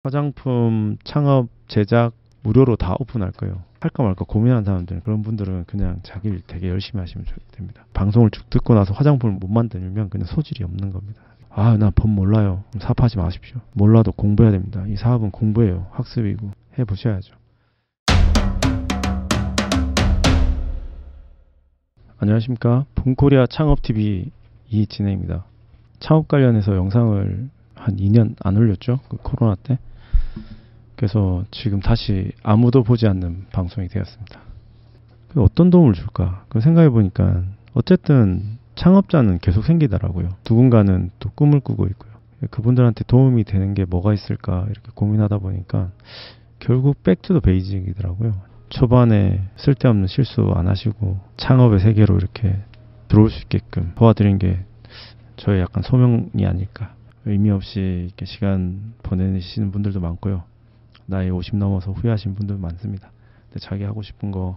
화장품 창업 제작 무료로 다 오픈할 거예요. 할까 말까 고민하는 사람들, 그런 분들은 그냥 자기 일 되게 열심히 하시면 됩니다. 방송을 쭉 듣고 나서 화장품을 못 만들면 그냥 소질이 없는 겁니다. 아, 나 법 몰라요. 그럼 사업하지 마십시오. 몰라도 공부해야 됩니다. 이 사업은 공부예요. 학습이고 해보셔야죠. 안녕하십니까. 봄코리아 창업TV 이진혜입니다. 창업 관련해서 영상을 한 2년 안 올렸죠. 그 코로나 때. 그래서 지금 다시 아무도 보지 않는 방송이 되었습니다. 어떤 도움을 줄까? 그 생각해 보니까 어쨌든 창업자는 계속 생기더라고요. 누군가는 또 꿈을 꾸고 있고요. 그분들한테 도움이 되는 게 뭐가 있을까 이렇게 고민하다 보니까 결국 백투더 베이직이더라고요. 초반에 쓸데없는 실수 안 하시고 창업의 세계로 이렇게 들어올 수 있게끔 도와드린 게 저의 약간 소명이 아닐까. 의미 없이 이렇게 시간 보내시는 분들도 많고요. 나이 50 넘어서 후회하신 분들도 많습니다. 근데 자기 하고 싶은 거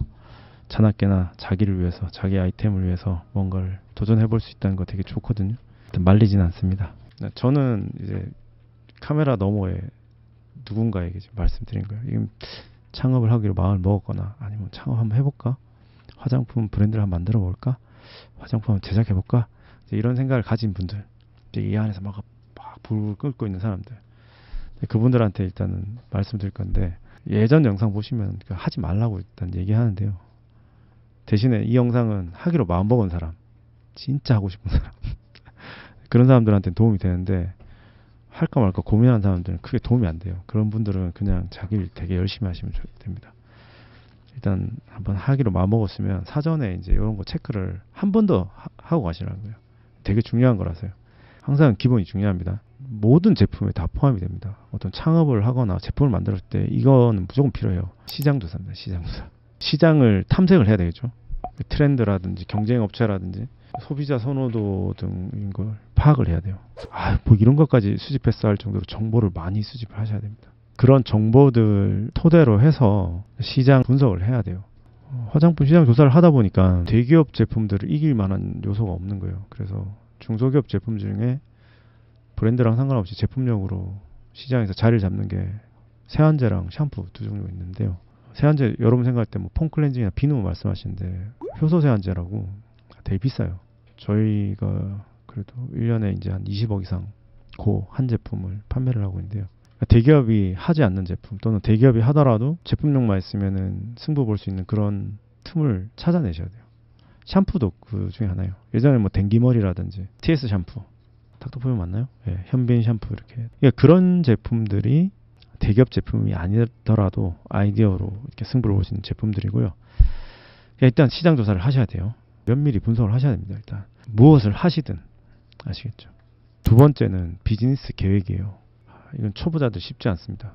자나깨나 자기를 위해서, 자기 아이템을 위해서 뭔가를 도전해 볼 수 있다는 거 되게 좋거든요. 말리진 않습니다. 저는 이제 카메라 너머에 누군가에게 지금 말씀드린 거예요. 지금 창업을 하기로 마음을 먹었거나 아니면 창업 한번 해볼까? 화장품 브랜드를 한번 만들어 볼까? 화장품 한번 제작해 볼까? 이런 생각을 가진 분들, 이 안에서 막 불을 끓고 있는 사람들, 그분들한테 일단은 말씀드릴 건데, 예전 영상 보시면 하지 말라고 일단 얘기하는데요. 대신에 이 영상은 하기로 마음먹은 사람, 진짜 하고 싶은 사람 그런 사람들한테는 도움이 되는데, 할까 말까 고민하는 사람들은 크게 도움이 안 돼요. 그런 분들은 그냥 자기 일 되게 열심히 하시면 됩니다. 일단 한번 하기로 마음먹었으면 사전에 이제 이런 거 체크를 한 번 더 하고 가시라는 거예요. 되게 중요한 거라서요. 항상 기본이 중요합니다. 모든 제품에 다 포함이 됩니다. 어떤 창업을 하거나 제품을 만들었을 때 이거는 무조건 필요해요. 시장 조사입니다. 시장 조사. 시장을 탐색을 해야 되겠죠. 트렌드라든지 경쟁 업체라든지 소비자 선호도 등인 걸 파악을 해야 돼요. 뭐 이런 것까지 수집했어 할 정도로 정보를 많이 수집을 하셔야 됩니다. 그런 정보들 토대로 해서 시장 분석을 해야 돼요. 화장품 시장 조사를 하다 보니까 대기업 제품들을 이길 만한 요소가 없는 거예요. 그래서 중소기업 제품 중에 브랜드랑 상관없이 제품력으로 시장에서 자리를 잡는 게 세안제랑 샴푸 두 종류가 있는데요. 세안제 여러분 생각할 때 뭐 폼클렌징이나 비누 말씀하시는데 효소 세안제라고 되게 비싸요. 저희가 그래도 1년에 이제 한 20억 이상 고 한 제품을 판매를 하고 있는데요. 대기업이 하지 않는 제품 또는 대기업이 하더라도 제품력만 있으면은 승부 볼 수 있는 그런 틈을 찾아내셔야 돼요. 샴푸도 그 중에 하나예요. 예전에 뭐 댕기머리라든지 TS 샴푸, 닥터포유 맞나요? 예, 현빈 샴푸 이렇게. 그런 제품들이 대기업 제품이 아니더라도 아이디어로 이렇게 승부를 볼 수 있는 제품들이고요. 일단 시장 조사를 하셔야 돼요. 면밀히 분석을 하셔야 됩니다. 일단 무엇을 하시든 아시겠죠. 두 번째는 비즈니스 계획이에요. 이건 초보자들 쉽지 않습니다.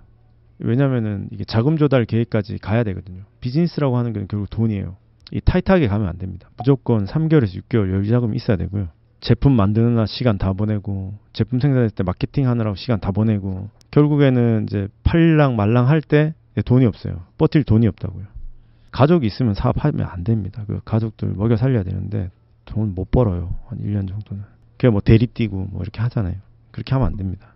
왜냐면은 이게 자금 조달 계획까지 가야 되거든요. 비즈니스라고 하는 건 결국 돈이에요. 이 타이트하게 가면 안 됩니다. 무조건 3개월에서 6개월 여유자금이 있어야 되고요. 제품 만드느라 시간 다 보내고 제품 생산할 때 마케팅 하느라고 시간 다 보내고 결국에는 이제 팔랑 말랑 할 때 돈이 없어요. 버틸 돈이 없다고요. 가족이 있으면 사업하면 안 됩니다. 그 가족들 먹여 살려야 되는데 돈 못 벌어요. 한 1년 정도는. 그냥 뭐 대리 뛰고 뭐 이렇게 하잖아요. 그렇게 하면 안 됩니다.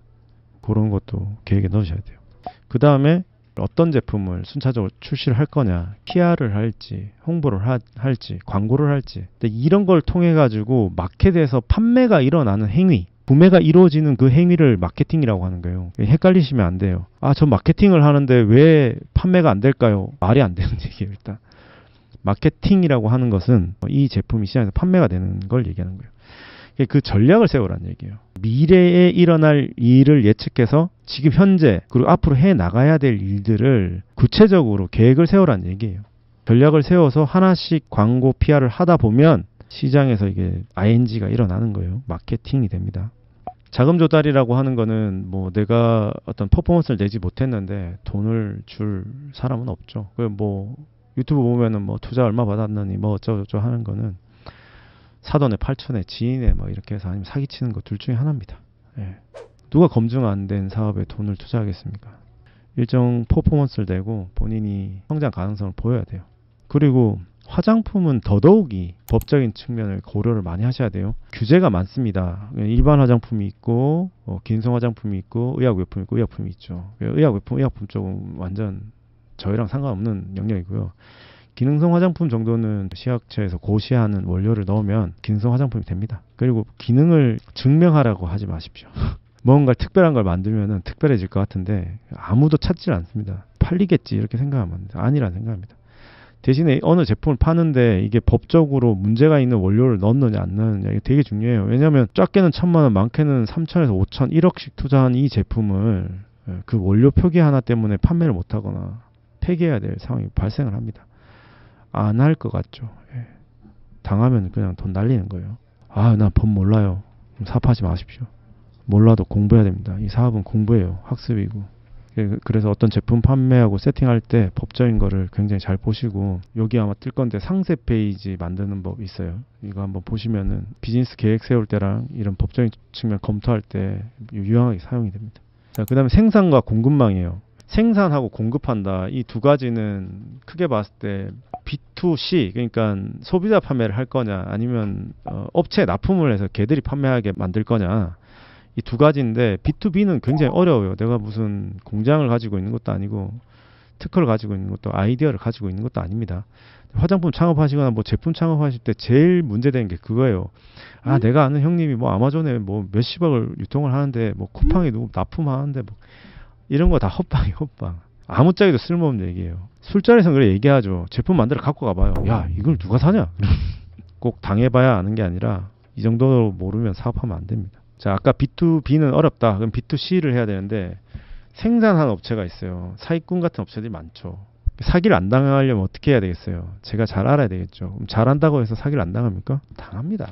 그런 것도 계획에 넣으셔야 돼요. 그 다음에 어떤 제품을 순차적으로 출시를 할 거냐, PR을 할지, 홍보를 할지, 광고를 할지, 이런 걸 통해 가지고 마켓에서 판매가 일어나는 행위, 구매가 이루어지는 그 행위를 마케팅이라고 하는 거예요. 헷갈리시면 안 돼요. 저 마케팅을 하는데 왜 판매가 안 될까요? 말이 안 되는 얘기예요. 일단 마케팅이라고 하는 것은 이 제품이 시장에서 판매가 되는 걸 얘기하는 거예요. 그 전략을 세우라는 얘기예요. 미래에 일어날 일을 예측해서 지금 현재 그리고 앞으로 해 나가야 될 일들을 구체적으로 계획을 세우라는 얘기예요. 전략을 세워서 하나씩 광고 PR을 하다 보면 시장에서 이게 ING가 일어나는 거예요. 마케팅이 됩니다. 자금 조달이라고 하는 거는 뭐 내가 어떤 퍼포먼스를 내지 못했는데 돈을 줄 사람은 없죠. 뭐 유튜브 보면은 뭐 투자 얼마 받았느니 뭐 어쩌고저쩌고 하는 거는 사돈에 8천에 지인에 뭐 이렇게 해서 아니면 사기치는 거 둘 중에 하나입니다. 예. 누가 검증 안 된 사업에 돈을 투자하겠습니까? 일정 퍼포먼스를 내고 본인이 성장 가능성을 보여야 돼요. 그리고 화장품은 더더욱이 법적인 측면을 고려를 많이 하셔야 돼요. 규제가 많습니다. 일반 화장품이 있고 기능성 화장품이 있고 의약외품이 있고 의약품이 있죠. 의약외품, 의약품 쪽은 완전 저희랑 상관없는 영역이고요. 기능성 화장품 정도는 식약처에서 고시하는 원료를 넣으면 기능성 화장품이 됩니다. 그리고 기능을 증명하라고 하지 마십시오. 뭔가 특별한 걸 만들면은 특별해질 것 같은데 아무도 찾질 않습니다. 팔리겠지 이렇게 생각하면 아니라는 생각합니다. 대신에 어느 제품을 파는데 이게 법적으로 문제가 있는 원료를 넣느냐 안 넣느냐 이게 되게 중요해요. 왜냐하면 작게는 1,000만 원, 많게는 3천에서 5천, 1억씩 투자한 이 제품을 그 원료 표기 하나 때문에 판매를 못하거나 폐기해야 될 상황이 발생을 합니다. 안 할 것 같죠. 예. 당하면 그냥 돈 날리는 거예요. 아, 나 법 몰라요. 사업하지 마십시오. 몰라도 공부해야 됩니다. 이 사업은 공부예요. 학습이고. 그래서 어떤 제품 판매하고 세팅할 때 법적인 거를 굉장히 잘 보시고, 여기 아마 뜰 건데 상세 페이지 만드는 법 있어요. 이거 한번 보시면은 비즈니스 계획 세울 때랑 이런 법적인 측면 검토할 때 유용하게 사용이 됩니다. 자, 그 다음에 생산과 공급망이에요. 생산하고 공급한다. 이 두 가지는 크게 봤을 때 B2C, 그러니까 소비자 판매를 할 거냐 아니면 업체에 납품을 해서 걔들이 판매하게 만들 거냐, 이 두 가지인데 B2B는 굉장히 어려워요. 내가 무슨 공장을 가지고 있는 것도 아니고 특허를 가지고 있는 것도 아이디어를 가지고 있는 것도 아닙니다. 화장품 창업하시거나 뭐 제품 창업하실 때 제일 문제되는 게 그거예요. 아, 내가 아는 형님이 뭐 아마존에 뭐 몇십억을 유통을 하는데 뭐 쿠팡에 누구 납품하는데 뭐 이런 거 다 헛방이에요, 헛방. 아무짝에도 쓸모없는 얘기예요. 술자리에서 그래 얘기하죠. 제품 만들어 갖고 가봐요. 야, 이걸 누가 사냐? 꼭 당해봐야 아는 게 아니라 이 정도로 모르면 사업하면 안 됩니다. 자, 아까 B2B는 어렵다. 그럼 B2C를 해야 되는데 생산하는 업체가 있어요. 사기꾼 같은 업체들이 많죠. 사기를 안 당하려면 어떻게 해야 되겠어요? 제가 잘 알아야 되겠죠. 그럼 잘한다고 해서 사기를 안 당합니까? 당합니다.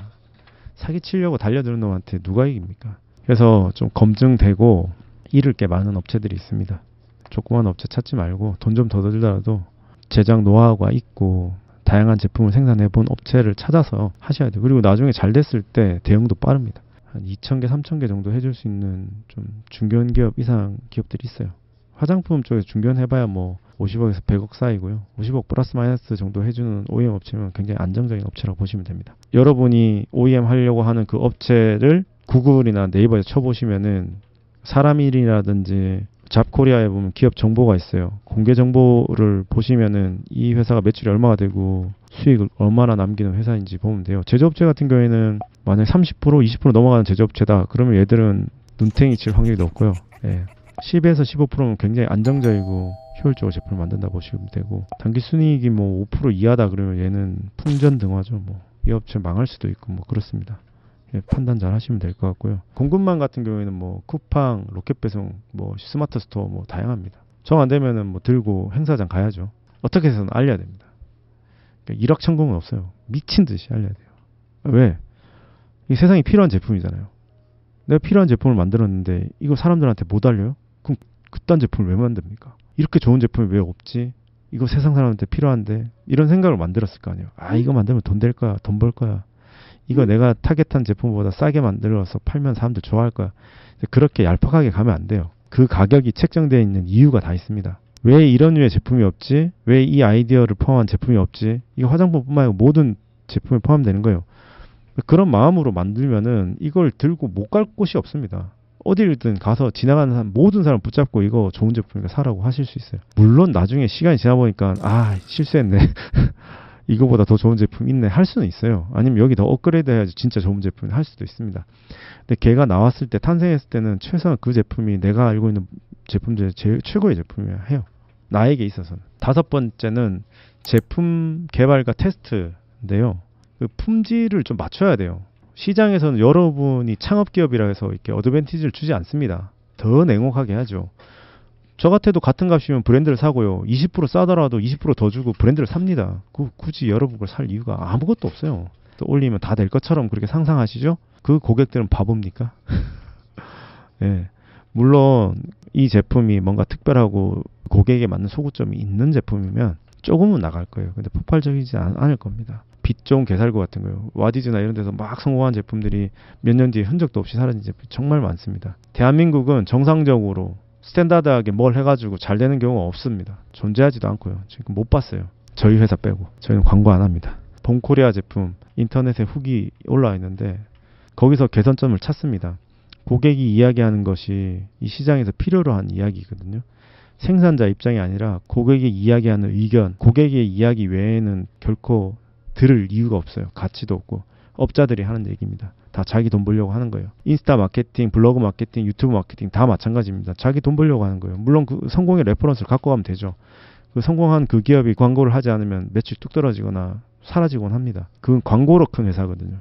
사기치려고 달려드는 놈한테 누가 이깁니까? 그래서 좀 검증되고 잃을 게 많은 업체들이 있습니다. 조그만 업체 찾지 말고 돈 좀 더 들더라도 제작 노하우가 있고 다양한 제품을 생산해 본 업체를 찾아서 하셔야 돼요. 그리고 나중에 잘 됐을 때 대응도 빠릅니다. 한 2,000개, 3,000개 정도 해줄 수 있는 좀 중견 기업 이상 기업들이 있어요. 화장품 쪽에서 중견 해봐야 뭐 50억에서 100억 사이고요. 50억 플러스 마이너스 정도 해주는 OEM 업체면 굉장히 안정적인 업체라고 보시면 됩니다. 여러분이 OEM 하려고 하는 그 업체를 구글이나 네이버에 쳐보시면은 사람일이라든지 잡코리아에 보면 기업 정보가 있어요. 공개 정보를 보시면은 이 회사가 매출이 얼마가 되고 수익을 얼마나 남기는 회사인지 보면 돼요. 제조업체 같은 경우에는 만약 30%, 20% 넘어가는 제조업체다. 그러면 얘들은 눈탱이 칠 확률이 높고요. 예. 10에서 15%면 굉장히 안정적이고 효율적으로 제품을 만든다 보시면 되고, 단기 순이익이 뭐 5% 이하다 그러면 얘는 풍전등화죠. 뭐 이 업체 망할 수도 있고 뭐 그렇습니다. 예, 판단 잘 하시면 될 것 같고요. 공급망 같은 경우에는 뭐 쿠팡, 로켓배송, 뭐 스마트 스토어 뭐 다양합니다. 정 안 되면은 뭐 들고 행사장 가야죠. 어떻게 해서는 알려야 됩니다. 그러니까 일확천금은 없어요. 미친 듯이 알려야 돼요. 왜? 이 세상에 필요한 제품이잖아요. 내가 필요한 제품을 만들었는데 이거 사람들한테 못 알려요? 그럼 그딴 제품을 왜 만듭니까? 이렇게 좋은 제품이 왜 없지? 이거 세상 사람한테 필요한데, 이런 생각을 만들었을 거 아니에요. 아, 이거 만들면 돈 될 거야, 돈 벌 거야. 이거 내가 타겟한 제품보다 싸게 만들어서 팔면 사람들 좋아할 거야. 그렇게 얄팍하게 가면 안 돼요. 그 가격이 책정되어 있는 이유가 다 있습니다. 왜 이런 류의 제품이 없지? 왜 이 아이디어를 포함한 제품이 없지? 이거 화장품뿐만 아니고 모든 제품에 포함되는 거예요. 그런 마음으로 만들면은 이걸 들고 못 갈 곳이 없습니다. 어디든 가서 지나가는 사람, 모든 사람 붙잡고 이거 좋은 제품이니까 사라고 하실 수 있어요. 물론 나중에 시간이 지나 보니까 아, 실수했네. 이거보다 더 좋은 제품 있네 할 수는 있어요. 아니면 여기 더 업그레이드 해야지 진짜 좋은 제품을 할 수도 있습니다. 근데 걔가 나왔을 때, 탄생했을 때는 최소한 그 제품이 내가 알고 있는 제품 중에 제일 최고의 제품이어야 해요. 나에게 있어서는. 5번째는 제품 개발과 테스트인데요. 그 품질을 좀 맞춰야 돼요. 시장에서는 여러분이 창업기업이라 해서 이렇게 어드밴티지를 주지 않습니다. 더 냉혹하게 하죠. 저 같아도 같은 값이면 브랜드를 사고요. 20% 싸더라도 20% 더 주고 브랜드를 삽니다. 굳이 여러분 걸 살 이유가 아무것도 없어요. 또 올리면 다 될 것처럼 그렇게 상상하시죠? 그 고객들은 바보입니까? 예. 물론 이 제품이 뭔가 특별하고 고객에게 맞는 소구점이 있는 제품이면 조금은 나갈 거예요. 근데 폭발적이지 않을 겁니다. 빛 좋은 개살구 같은 거요. 와디즈나 이런 데서 막 성공한 제품들이 몇 년 뒤에 흔적도 없이 사라진 제품이 정말 많습니다. 대한민국은 정상적으로 스탠다드하게 뭘 해가지고 잘 되는 경우가 없습니다. 존재하지도 않고요. 지금 못 봤어요. 저희 회사 빼고. 저희는 광고 안 합니다. 봄코리아 제품 인터넷에 후기 올라와 있는데 거기서 개선점을 찾습니다. 고객이 이야기하는 것이 이 시장에서 필요로 한 이야기거든요. 생산자 입장이 아니라 고객이 이야기하는 의견, 고객의 이야기 외에는 결코 들을 이유가 없어요. 가치도 없고. 업자들이 하는 얘기입니다. 다 자기 돈 벌려고 하는 거예요. 인스타 마케팅, 블로그 마케팅, 유튜브 마케팅 다 마찬가지입니다. 자기 돈 벌려고 하는 거예요. 물론 그 성공의 레퍼런스를 갖고 가면 되죠. 그 성공한 그 기업이 광고를 하지 않으면 매출 뚝 떨어지거나 사라지곤 합니다. 그건 광고로 큰 회사거든요.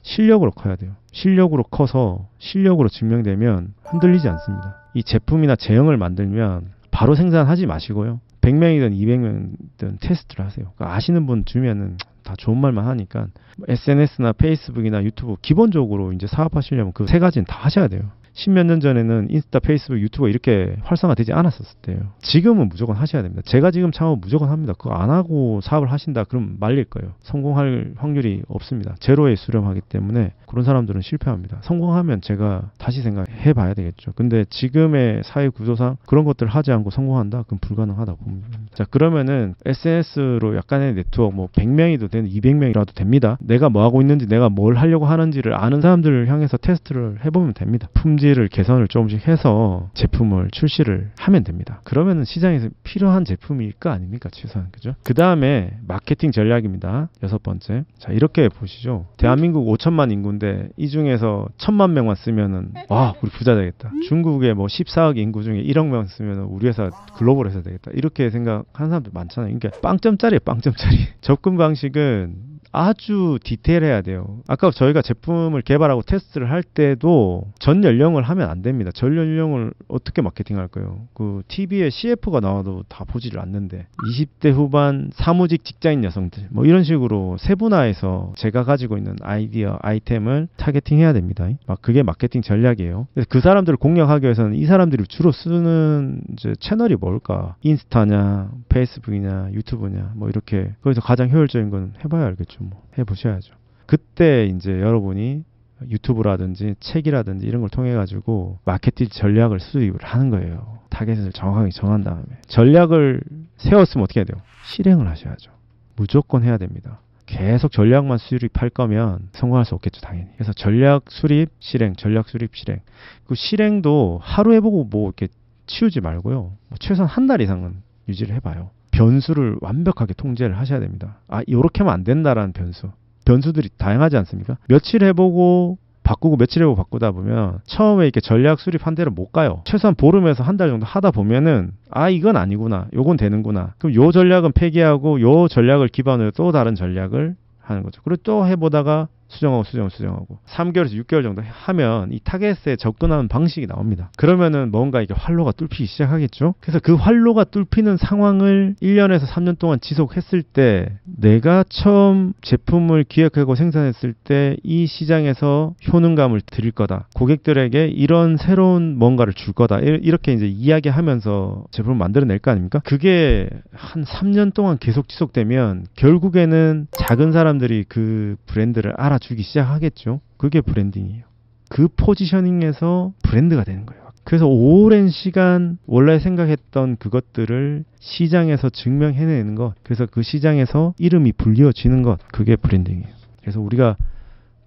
실력으로 커야 돼요. 실력으로 커서 실력으로 증명되면 흔들리지 않습니다. 이 제품이나 제형을 만들면 바로 생산하지 마시고요. 100명이든 200명이든 테스트를 하세요. 그러니까 아시는 분 주면은 다 좋은 말만 하니까 SNS나 페이스북이나 유튜브 기본적으로 이제 사업하시려면 그 세 가지는 다 하셔야 돼요. 십몇 년 전에는 인스타, 페이스북, 유튜브 이렇게 활성화되지 않았었을 때요. 지금은 무조건 하셔야 됩니다. 제가 지금 창업 무조건 합니다. 그거 안 하고 사업을 하신다 그럼 말릴 거예요. 성공할 확률이 없습니다. 제로에 수렴하기 때문에 그런 사람들은 실패합니다. 성공하면 제가 다시 생각해 봐야 되겠죠. 근데 지금의 사회 구조상 그런 것들을 하지 않고 성공한다? 그럼 불가능하다고 봅니다. 자, 그러면은 SNS로 약간의 네트워크 뭐 100명이도 되는 200명이라도 됩니다. 내가 뭐 하고 있는지 내가 뭘 하려고 하는지를 아는 사람들을 향해서 테스트를 해보면 됩니다. 품질을 개선을 조금씩 해서 제품을 출시를 하면 됩니다. 그러면은 시장에서 필요한 제품일 거 아닙니까? 최소한. 그죠? 그 다음에 마케팅 전략입니다. 6번째. 자, 이렇게 보시죠. 대한민국 5천만 인구인데 이 중에서 1,000만 명만 쓰면은 와, 우리 부자 되겠다. 중국의 뭐 14억 인구 중에 1억 명 쓰면은 우리 회사 글로벌 회사 되겠다. 이렇게 생각하는 사람들 많잖아요. 그러니까 빵점짜리예요, 빵점짜리. 접근 방식은 아주 디테일해야 돼요. 아까 저희가 제품을 개발하고 테스트를 할 때도 전 연령을 하면 안 됩니다. 전 연령을 어떻게 마케팅할 거예요? 그 TV에 CF가 나와도 다 보지를 않는데 20대 후반 사무직 직장인 여성들 뭐 이런 식으로 세분화해서 제가 가지고 있는 아이디어, 아이템을 타겟팅해야 됩니다. 막 그게 마케팅 전략이에요. 그래서 그 사람들을 공략하기 위해서는 이 사람들이 주로 쓰는 이제 채널이 뭘까? 인스타냐, 페이스북이냐, 유튜브냐 뭐 이렇게 거기서 가장 효율적인 건 해봐야 알겠죠. 뭐 해보셔야죠. 그때 이제 여러분이 유튜브라든지 책이라든지 이런 걸 통해 가지고 마케팅 전략을 수립을 하는 거예요. 타겟을 정확하게 정한 다음에 전략을 세웠으면 어떻게 해야 돼요? 실행을 하셔야죠. 무조건 해야 됩니다. 계속 전략만 수립할 거면 성공할 수 없겠죠, 당연히. 그래서 전략 수립, 실행, 전략 수립, 실행. 그 실행도 하루 해보고 뭐 이렇게 치우지 말고요. 뭐 최소한 한 달 이상은 유지를 해봐요. 변수를 완벽하게 통제를 하셔야 됩니다. 아, 이렇게 하면 안 된다라는 변수. 변수들이 다양하지 않습니까? 며칠 해보고 바꾸고 며칠 해보고 바꾸다 보면 처음에 이렇게 전략 수립한 대로 못 가요. 최소한 보름에서 한 달 정도 하다 보면은 아, 이건 아니구나. 요건 되는구나. 그럼 요 전략은 폐기하고 요 전략을 기반으로 또 다른 전략을 하는 거죠. 그리고 또 해보다가 수정하고 3개월에서 6개월 정도 하면 이 타겟에 접근하는 방식이 나옵니다. 그러면은 뭔가 이게 활로가 뚫히기 시작하겠죠. 그래서 그 활로가 뚫히는 상황을 1년에서 3년 동안 지속했을 때 내가 처음 제품을 기획하고 생산했을 때 이 시장에서 효능감을 드릴 거다. 고객들에게 이런 새로운 뭔가를 줄 거다. 이렇게 이제 이야기하면서 제품을 만들어낼 거 아닙니까? 그게 한 3년 동안 계속 지속되면 결국에는 작은 사람들이 그 브랜드를 알아주기 시작하겠죠. 그게 브랜딩이에요. 그 포지셔닝에서 브랜드가 되는 거예요. 그래서 오랜 시간 원래 생각했던 그것들을 시장에서 증명해내는 것, 그래서 그 시장에서 이름이 불리워지는 것, 그게 브랜딩이에요. 그래서 우리가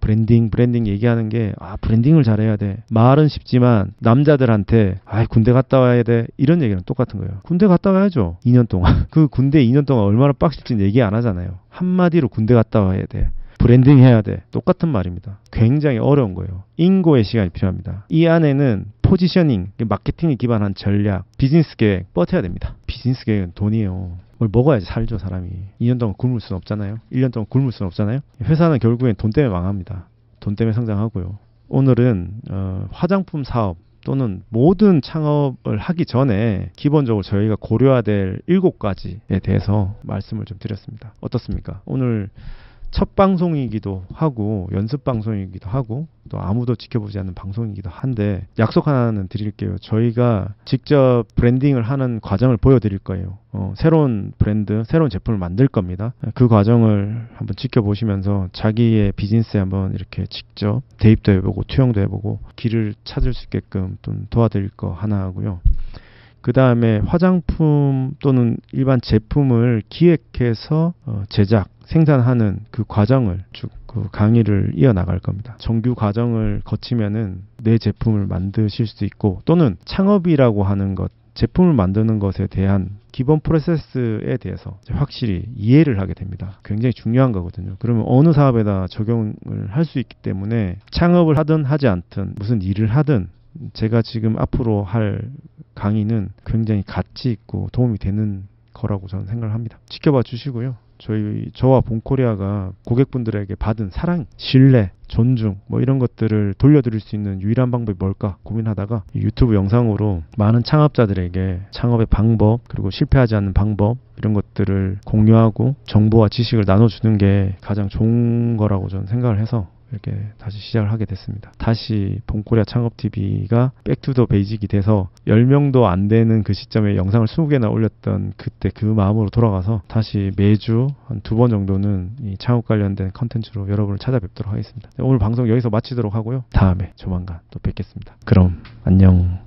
브랜딩 얘기하는 게 브랜딩을 잘해야 돼. 말은 쉽지만 남자들한테 군대 갔다 와야 돼. 이런 얘기는 똑같은 거예요. 군대 갔다 와야죠. 2년 동안. 그 군대 2년 동안 얼마나 빡실지는 얘기 안 하잖아요. 한마디로 군대 갔다 와야 돼. 브랜딩 해야 돼. 똑같은 말입니다. 굉장히 어려운 거예요. 인고의 시간이 필요합니다. 이 안에는 포지셔닝, 마케팅에 기반한 전략, 비즈니스 계획 버텨야 됩니다. 비즈니스 계획은 돈이에요. 뭘 먹어야지 살죠, 사람이. 2년 동안 굶을 수는 없잖아요. 1년 동안 굶을 수는 없잖아요. 회사는 결국엔 돈 때문에 망합니다. 돈 때문에 성장하고요. 오늘은 화장품 사업 또는 모든 창업을 하기 전에 기본적으로 저희가 고려해야 될 7가지에 대해서 말씀을 좀 드렸습니다. 어떻습니까? 오늘 첫 방송이기도 하고 연습 방송이기도 하고 또 아무도 지켜보지 않는 방송이기도 한데 약속 하나는 드릴게요. 저희가 직접 브랜딩을 하는 과정을 보여드릴 거예요. 새로운 브랜드, 새로운 제품을 만들 겁니다. 그 과정을 한번 지켜보시면서 자기의 비즈니스에 한번 이렇게 직접 대입도 해보고 투영도 해보고 길을 찾을 수 있게끔 좀 도와드릴 거 하나 하고요. 그 다음에 화장품 또는 일반 제품을 기획해서 제작, 생산하는 그 과정을 쭉 그 강의를 이어나갈 겁니다. 정규 과정을 거치면은 내 제품을 만드실 수 있고, 또는 창업이라고 하는 것, 제품을 만드는 것에 대한 기본 프로세스에 대해서 확실히 이해를 하게 됩니다. 굉장히 중요한 거거든요. 그러면 어느 사업에다 적용을 할 수 있기 때문에 창업을 하든 하지 않든 무슨 일을 하든 제가 지금 앞으로 할 강의는 굉장히 가치 있고 도움이 되는 거라고 저는 생각을 합니다. 지켜봐 주시고요. 저와 본코리아가 고객분들에게 받은 사랑, 신뢰, 존중 뭐 이런 것들을 돌려드릴 수 있는 유일한 방법이 뭘까 고민하다가 유튜브 영상으로 많은 창업자들에게 창업의 방법, 그리고 실패하지 않는 방법, 이런 것들을 공유하고 정보와 지식을 나눠주는 게 가장 좋은 거라고 저는 생각을 해서 이렇게 다시 시작을 하게 됐습니다. 다시 본코리아 창업TV가 백투더 베이직이 돼서 10명도 안 되는 그 시점에 영상을 20개나 올렸던 그때 그 마음으로 돌아가서 다시 매주 한 2번 정도는 이 창업 관련된 컨텐츠로 여러분을 찾아뵙도록 하겠습니다. 오늘 방송 여기서 마치도록 하고요. 다음에 조만간 또 뵙겠습니다. 그럼 안녕.